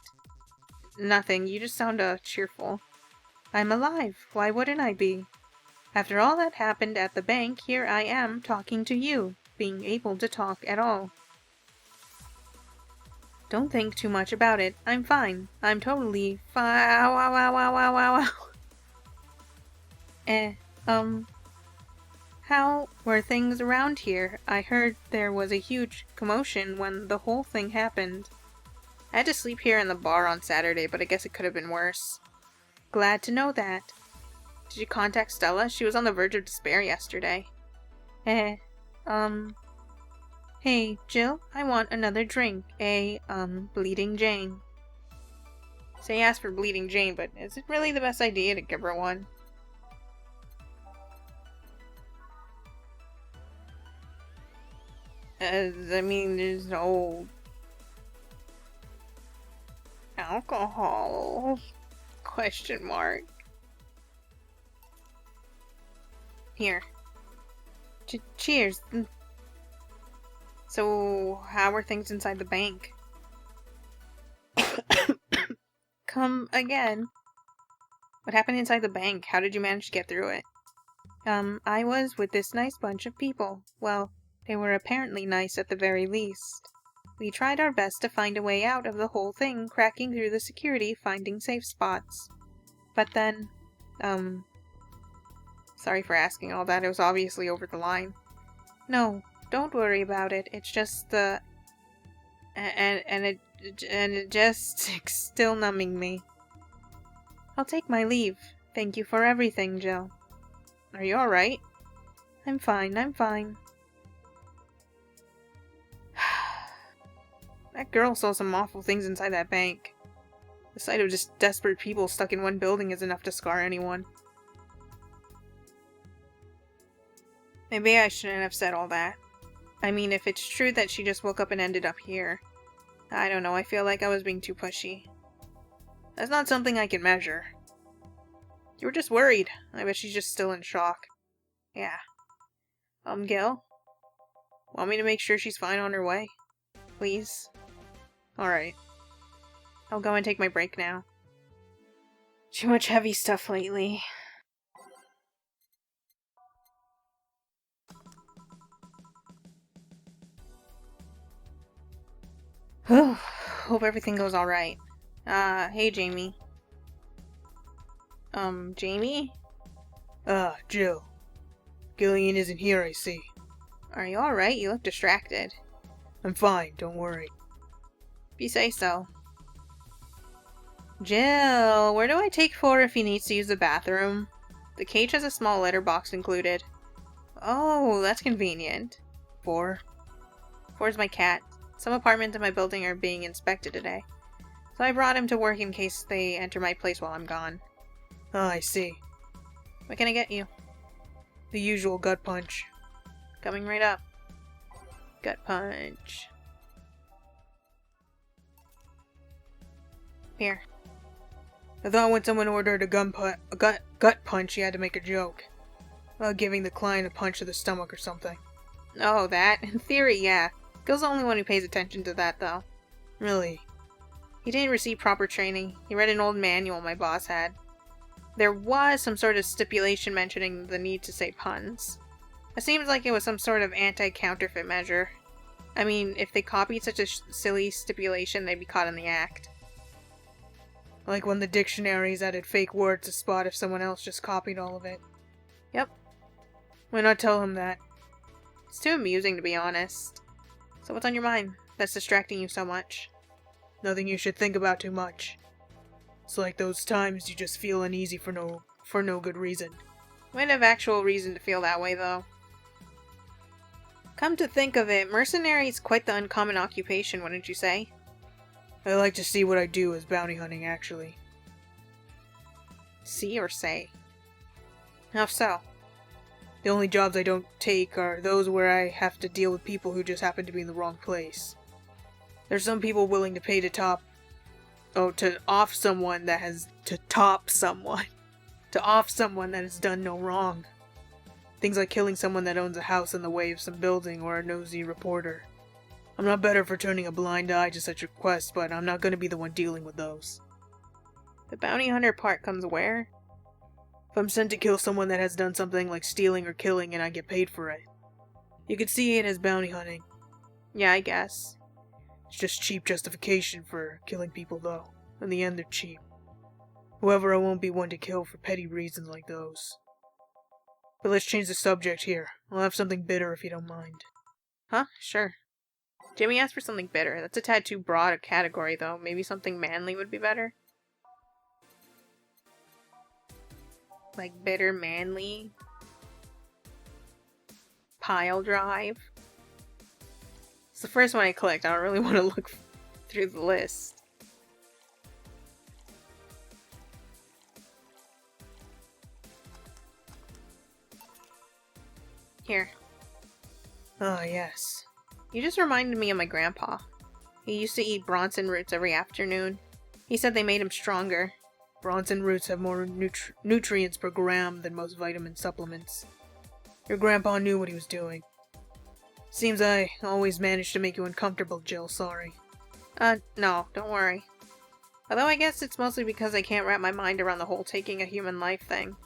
Nothing. You just sound cheerful. I'm alive. Why wouldn't I be? After all that happened at the bank, here I am talking to you, being able to talk at all. Don't think too much about it. I'm fine. I'm totally fine. Wow, wow, wow, wow, wow, wow. How were things around here? I heard there was a huge commotion when the whole thing happened. I had to sleep here in the bar on Saturday, but I guess it could have been worse. Glad to know that. Did you contact Stella? She was on the verge of despair yesterday. Hey, Jill, I want another drink. Bleeding Jane. So you asked for Bleeding Jane, but is it really the best idea to give her one? I mean, there's no alcohol? Question mark. Here. Cheers. So, how are things inside the bank? Come again. What happened inside the bank? How did you manage to get through it? I was with this nice bunch of people. Well, they were apparently nice at the very least. We tried our best to find a way out of the whole thing, cracking through the security, finding safe spots. But then, Sorry for asking all that, it was obviously over the line. No, don't worry about it, it's just the... And it just... it's still numbing me. I'll take my leave. Thank you for everything, Jill. Are you alright? I'm fine, I'm fine. That girl saw some awful things inside that bank. The sight of just desperate people stuck in one building is enough to scar anyone. Maybe I shouldn't have said all that. I mean, if it's true that she just woke up and ended up here. I don't know, I feel like I was being too pushy. That's not something I can measure. You were just worried. I bet she's just still in shock. Yeah. Gil? Want me to make sure she's fine on her way? Please? Alright. I'll go and take my break now. Too much heavy stuff lately. Hope everything goes alright. Hey Jamie. Jamie? Jill. Gillian isn't here, I see. Are you alright? You look distracted. I'm fine, don't worry. If you say so. Jill, where do I take 4 if he needs to use the bathroom? The cage has a small letter box included. Oh, that's convenient. 4? 4's my cat. Some apartments in my building are being inspected today. So I brought him to work in case they enter my place while I'm gone. Oh, I see. What can I get you? The usual gut punch. Coming right up. Gut punch. Here. I thought when someone ordered a gut punch, you had to make a joke. About giving the client a punch to the stomach or something. Oh, that? In theory, yeah. Gil's the only one who pays attention to that, though. Really? He didn't receive proper training. He read an old manual my boss had. There was some sort of stipulation mentioning the need to say puns. It seems like it was some sort of anti-counterfeit measure. I mean, if they copied such a silly stipulation, they'd be caught in the act. Like when the dictionaries added fake words to spot if someone else just copied all of it. Yep. Why not tell him that? It's too amusing, to be honest. So what's on your mind that's distracting you so much? Nothing you should think about too much. It's like those times you just feel uneasy for no good reason. Might have actual reason to feel that way, though. Come to think of it, mercenary's quite the uncommon occupation, wouldn't you say? I like to see what I do as bounty hunting, actually. See or say? How so? The only jobs I don't take are those where I have to deal with people who just happen to be in the wrong place. There's some people willing to pay to off someone that has done no wrong. Things like killing someone that owns a house in the way of some building or a nosy reporter. I'm not better for turning a blind eye to such requests, but I'm not going to be the one dealing with those. The bounty hunter part comes where? If I'm sent to kill someone that has done something like stealing or killing and I get paid for it. You could see it as bounty hunting. Yeah, I guess. It's just cheap justification for killing people, though. In the end, they're cheap. However, I won't be one to kill for petty reasons like those. But let's change the subject here. I'll have something bitter if you don't mind. Huh? Sure. Jimmy asked for something bitter. That's a tad too broad a category, though. Maybe something manly would be better? Like bitter, manly? Pile drive? It's the first one I clicked. I don't really want to look through the list. Here. Ah, yes. You just reminded me of my grandpa. He used to eat Bronson roots every afternoon. He said they made him stronger. Bronson roots have more nutrients per gram than most vitamin supplements. Your grandpa knew what he was doing. Seems I always managed to make you uncomfortable, Jill, sorry. No, don't worry. Although I guess it's mostly because I can't wrap my mind around the whole taking a human life thing.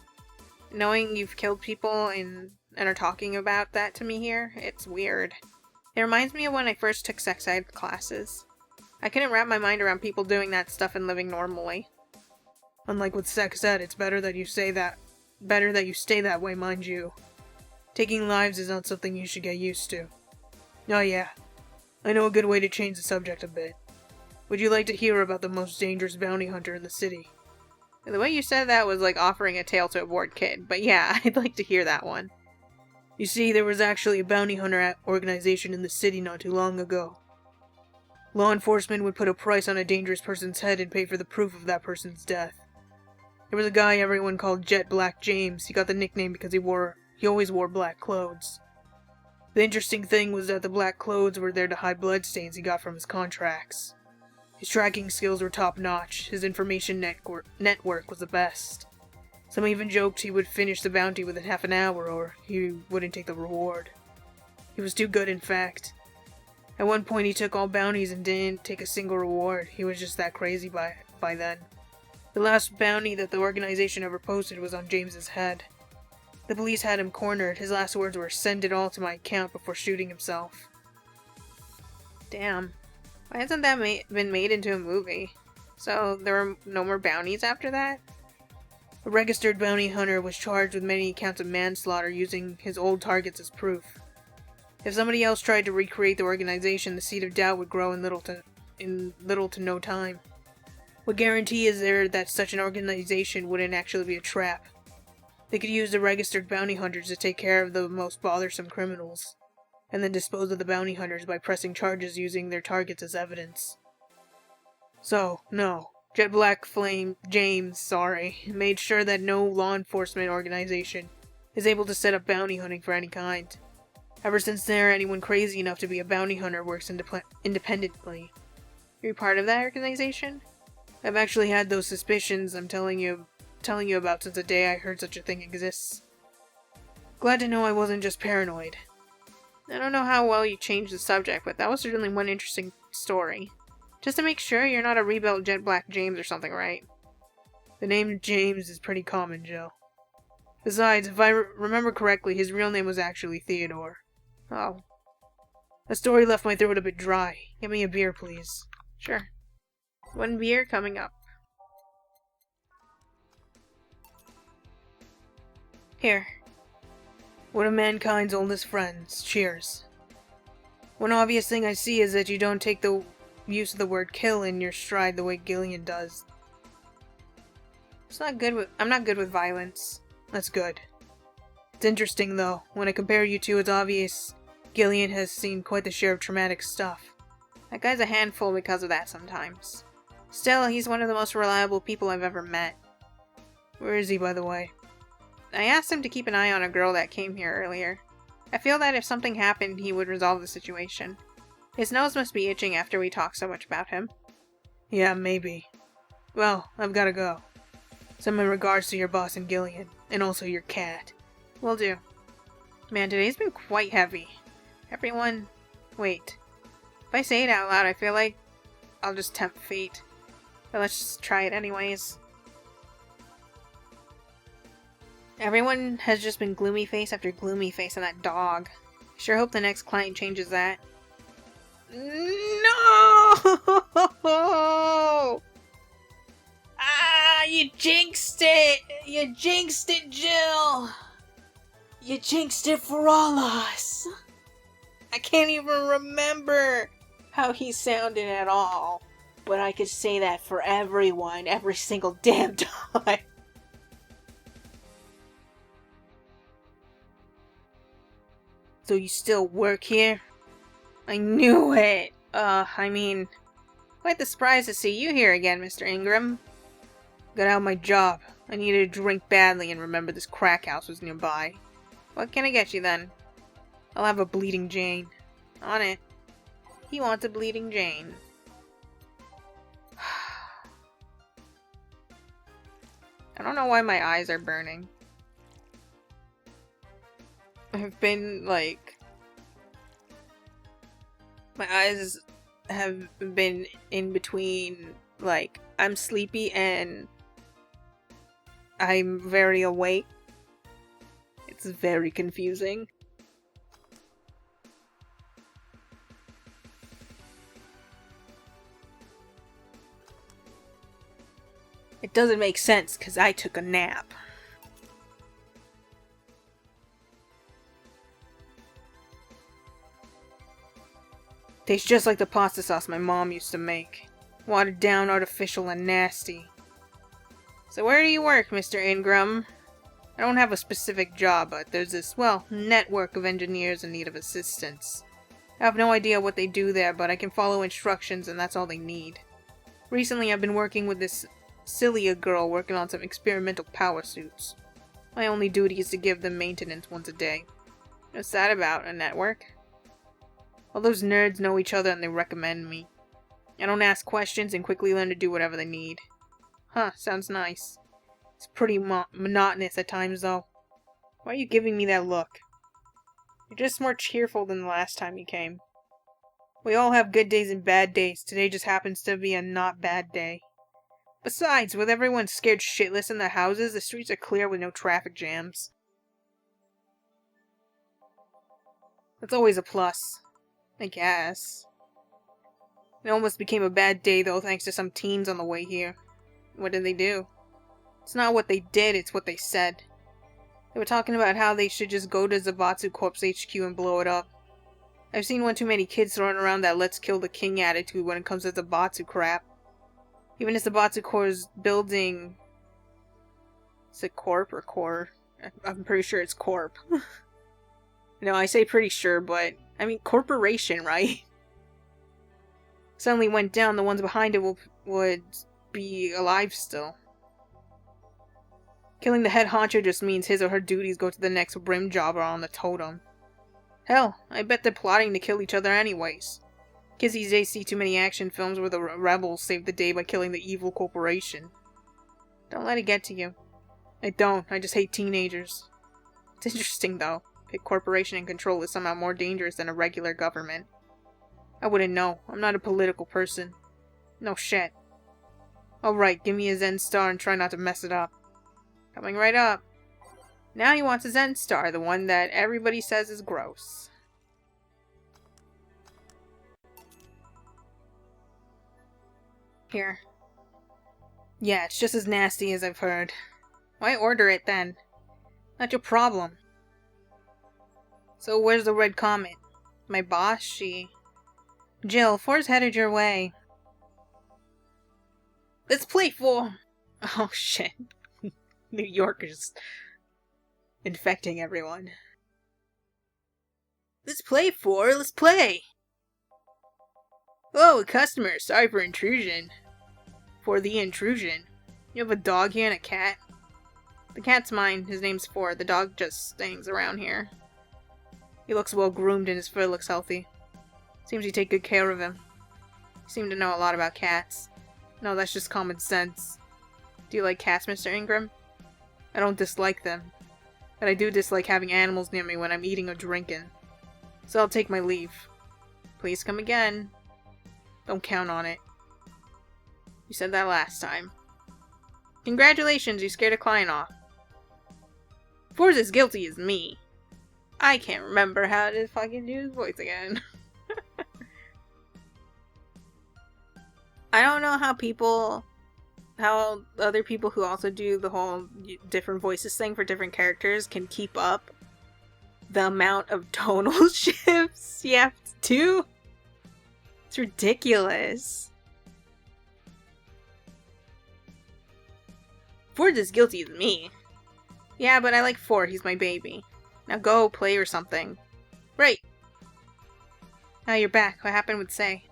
Knowing you've killed people and are talking about that to me here, it's weird. It reminds me of when I first took sex ed classes. I couldn't wrap my mind around people doing that stuff and living normally. Unlike with sex ed, it's better that you stay that way, mind you. Taking lives is not something you should get used to. Oh yeah, I know a good way to change the subject a bit. Would you like to hear about the most dangerous bounty hunter in the city? The way you said that was like offering a tale to a bored kid, but yeah, I'd like to hear that one. You see, there was actually a bounty hunter organization in the city not too long ago. Law enforcement would put a price on a dangerous person's head and pay for the proof of that person's death. There was a guy everyone called Jet Black James. He got the nickname because he always wore black clothes. The interesting thing was that the black clothes were there to hide bloodstains he got from his contracts. His tracking skills were top-notch. His information network was the best. Some even joked he would finish the bounty within half an hour, or he wouldn't take the reward. He was too good, in fact. At one point he took all bounties and didn't take a single reward. He was just that crazy by then. The last bounty that the organization ever posted was on James's head. The police had him cornered. His last words were, "Send it all to my account," before shooting himself. Damn. Why hasn't that been made into a movie? So there were no more bounties after that? A registered bounty hunter was charged with many counts of manslaughter using his old targets as proof. If somebody else tried to recreate the organization, the seed of doubt would grow in little to no time. What guarantee is there that such an organization wouldn't actually be a trap? They could use the registered bounty hunters to take care of the most bothersome criminals, and then dispose of the bounty hunters by pressing charges using their targets as evidence. So, no. Jet Black James made sure that no law enforcement organization is able to set up bounty hunting for any kind. Ever since there, anyone crazy enough to be a bounty hunter works independently. You're part of that organization? I've actually had those suspicions I'm telling you about since the day I heard such a thing exists. Glad to know I wasn't just paranoid. I don't know how well you changed the subject, but that was certainly one interesting story. Just to make sure you're not a rebuilt Jet Black James or something, right? The name James is pretty common, Joe. Besides, if I remember correctly, his real name was actually Theodore. Oh. The story left my throat a bit dry. Get me a beer, please. Sure. One beer coming up. Here. One of mankind's oldest friends. Cheers. One obvious thing I see is that you don't take the use of the word kill in your stride the way Gillian does. I'm not good with violence. That's good. It's interesting though. When I compare you two, it's obvious Gillian has seen quite the share of traumatic stuff. That guy's a handful because of that sometimes. Still, he's one of the most reliable people I've ever met. Where is he, by the way? I asked him to keep an eye on a girl that came here earlier. I feel that if something happened, he would resolve the situation. His nose must be itching after we talk so much about him. Yeah, maybe. Well, I've gotta go. Send my regards to your boss and Gillian, and also your cat. Will do. Man, today's been quite heavy. Everyone... Wait. If I say it out loud, I feel like I'll just tempt fate. But let's just try it anyways. Everyone has just been gloomy face after gloomy face on that dog. Sure hope the next client changes that. No! Ah, you jinxed it! You jinxed it, Jill! You jinxed it for all of us! I can't even remember how he sounded at all. But I could say that for everyone, every single damn time. So you still work here? I knew it! Quite the surprise to see you here again, Mr. Ingram. Got out my job. I needed a drink badly and remembered this crack house was nearby. What can I get you then? I'll have a Bleeding Jane. On it. He wants a Bleeding Jane. I don't know why my eyes are burning. I've been, like... My eyes have been in between, like, I'm sleepy and I'm very awake. It's very confusing. It doesn't make sense because I took a nap. Tastes just like the pasta sauce my mom used to make. Watered down, artificial, and nasty. So where do you work, Mr. Ingram? I don't have a specific job, but there's this, well, network of engineers in need of assistance. I have no idea what they do there, but I can follow instructions and that's all they need. Recently I've been working with this Cilia girl working on some experimental power suits. My only duty is to give them maintenance once a day. What's that about, a network? All those nerds know each other and they recommend me. I don't ask questions and quickly learn to do whatever they need. Huh, sounds nice. It's pretty monotonous at times though. Why are you giving me that look? You're just more cheerful than the last time you came. We all have good days and bad days. Today just happens to be a not bad day. Besides, with everyone scared shitless in their houses, the streets are clear with no traffic jams. That's always a plus. I guess. It almost became a bad day though thanks to some teens on the way here. What did they do? It's not what they did, it's what they said. They were talking about how they should just go to Zabatsu Corp's HQ and blow it up. I've seen one too many kids throwing around that let's kill the king attitude when it comes to Zabatsu crap. Even if Zabatsu Corp's building... Is it Corp or Core? I'm pretty sure it's Corp. No, I say pretty sure, but... I mean, corporation, right? Suddenly went down, the ones behind it would be alive still. Killing the head honcho just means his or her duties go to the next rim jobber on the totem. Hell, I bet they're plotting to kill each other anyways. Kids these days see too many action films where the rebels save the day by killing the evil corporation. Don't let it get to you. I don't, I just hate teenagers. It's interesting though. A corporation in control is somehow more dangerous than a regular government. I wouldn't know. I'm not a political person. No shit. Alright, give me a Zen Star and try not to mess it up. Coming right up. Now he wants a Zen Star, the one that everybody says is gross. Here. Yeah, it's just as nasty as I've heard. Why order it then? Not your problem. So where's the red comet? My boss, she... Jill, Four's headed your way. Let's play, Four! Oh, shit. New Yorkers infecting everyone. Let's play, Four! Let's play! Oh, a customer. Sorry for intrusion. For the intrusion. You have a dog here and a cat? The cat's mine. His name's Four. The dog just hangs around here. He looks well groomed and his fur looks healthy. Seems you take good care of him. You seem to know a lot about cats. No, that's just common sense. Do you like cats, Mr. Ingram? I don't dislike them. But I do dislike having animals near me when I'm eating or drinking. So I'll take my leave. Please come again. Don't count on it. You said that last time. Congratulations, you scared a client off. Four's as guilty as me. I can't remember how to fucking do his voice again. I don't know how other people who also do the whole different voices thing for different characters can keep up the amount of tonal shifts you have to do. It's ridiculous. Ford's as guilty as me. Yeah, but I like Ford. He's my baby. Now go play or something. Right. Now you're back. What happened with Say?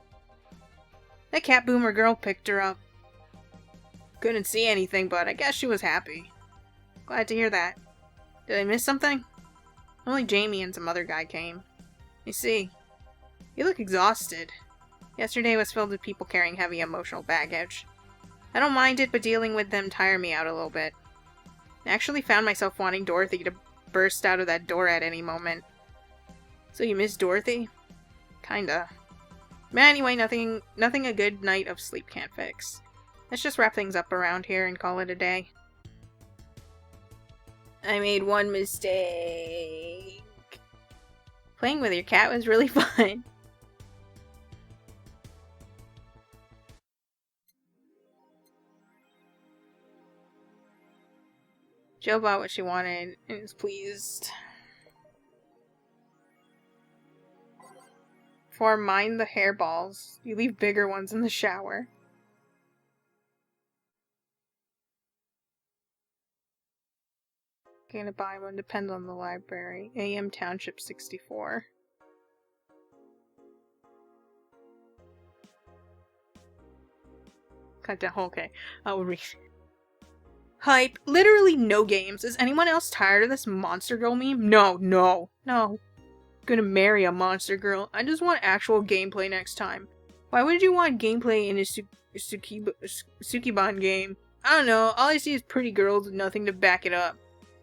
That cat boomer girl picked her up. Couldn't see anything, but I guess she was happy. Glad to hear that. Did I miss something? Only Jamie and some other guy came. I see. You look exhausted. Yesterday was filled with people carrying heavy emotional baggage. I don't mind it, but dealing with them tire me out a little bit. I actually found myself wanting Dorothy to burst out of that door at any moment. So you miss Dorothy? Kinda. But anyway, nothing a good night of sleep can't fix. Let's just wrap things up around here and call it a day. I made one mistake. Playing with your cat was really fun. Jill bought what she wanted and is pleased. For mind the hairballs. You leave bigger ones in the shower. Gonna buy one, depends on the library. AM Township 64. Cut down, okay. I'll read. Hype. Literally no games. Is anyone else tired of this monster girl meme? No. Gonna marry a monster girl. I just want actual gameplay next time. Why would you want gameplay in a Sukiban game? I don't know. All I see is pretty girls with nothing to back it up.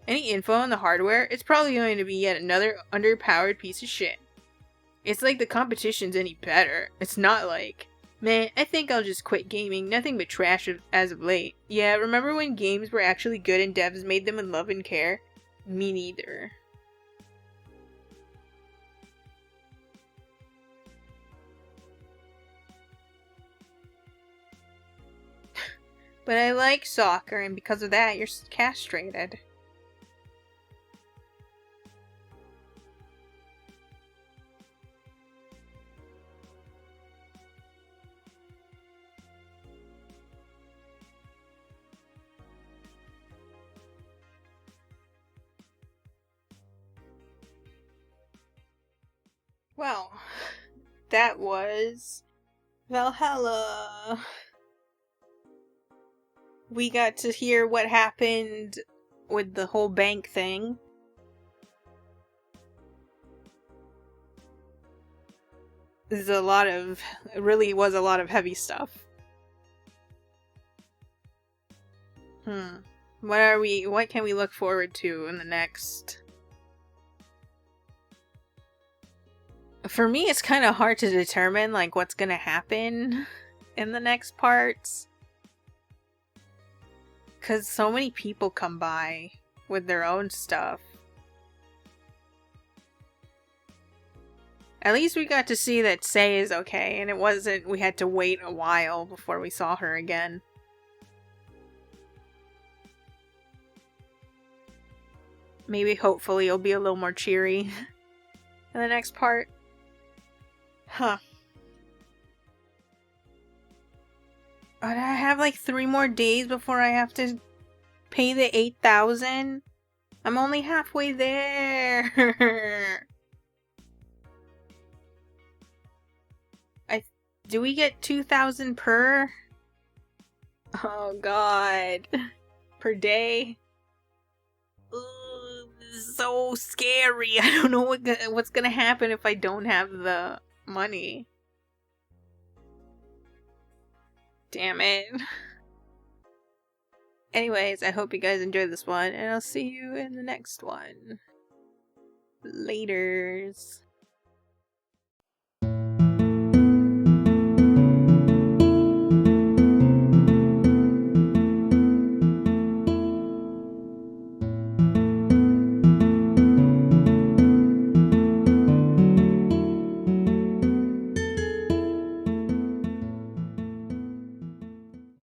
Any info on the hardware? It's probably going to be yet another underpowered piece of shit. It's like the competition's any better. It's not like, man, I think I'll just quit gaming. Nothing but trash as of late. Yeah, remember when games were actually good and devs made them in love and care? Me neither. But I like soccer, and because of that, you're castrated. Well, that was Valhalla. We got to hear what happened with the whole bank thing. It really was a lot of heavy stuff. What can we look forward to in the next? For me, it's kind of hard to determine, like, what's gonna happen in the next parts. Because so many people come by with their own stuff. At least we got to see that Say is okay, and it wasn't we had to wait a while before we saw her again. Maybe, hopefully, it'll be a little more cheery in the next part. Huh. But I have like 3 more days before I have to pay the 8,000. I'm only halfway there. Do we get 2,000 per? Oh god. Per day? Ugh, this is so scary. I don't know what's gonna happen if I don't have the money. Damn it. Anyways, I hope you guys enjoyed this one, and I'll see you in the next one. Laters.